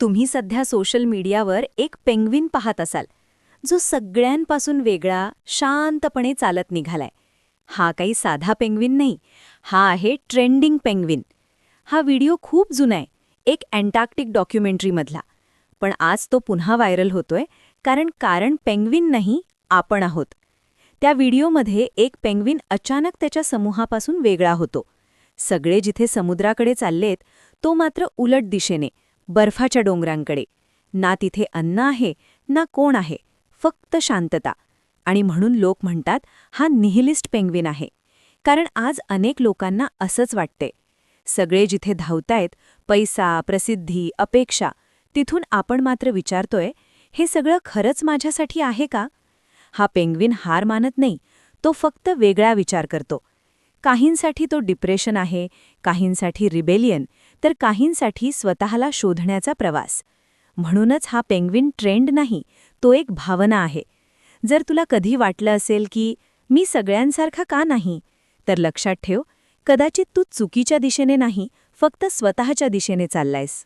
तुम्ही सध्या सोशल मीडियावर एक पेंग्विन पाहत असाल जो सगळ्यांपासून वेगळा शांतपणे चालत निघालाय. हा काही साधा पेंग्विन नाही, हा आहे ट्रेंडिंग पेंग्विन. हा व्हिडिओ खूप जुना आहे, एक अँटार्क्टिक डॉक्युमेंटरीमधला. पण आज तो पुन्हा व्हायरल होतोय कारण पेंग्विन नाही, आपण आहोत. त्या व्हिडिओमध्ये एक पेंग्विन अचानक त्याच्या समूहापासून वेगळा होतो. सगळे जिथे समुद्राकडे चाललेत, तो मात्र उलट दिशेने, बर्फाच्या डोंगरांकडे. ना तिथे अन्न आहे ना कोण आहे, फक्त शांतता. आणि म्हणून लोक म्हणतात हा निहिलिस्ट पेंग्विन आहे. कारण आज अनेक लोकांना असंच वाटते. सगळे जिथे धावतायत, पैसा, प्रसिद्धी, अपेक्षा, तिथून आपण मात्र विचारतोय, हे सगळं खरंच माझ्यासाठी आहे का? हा पेंग्विन हार मानत नाही, तो फक्त वेगळा विचार करतो. काहींसाठी तो डिप्रेशन आहे, काहींसाठी रिबेलियन, तर काहींसाठी स्वतःला शोधण्याचा प्रवास. म्हणूनच हा पेंग्विन ट्रेंड नाही, तो एक भावना आहे. जर तुला कधी वाटलं असेल की मी सगळ्यांसारखा का नाही, तर लक्षात ठेव, कदाचित तू चुकीच्या दिशेने नाही, फक्त स्वतःच्या दिशेने चाललायस.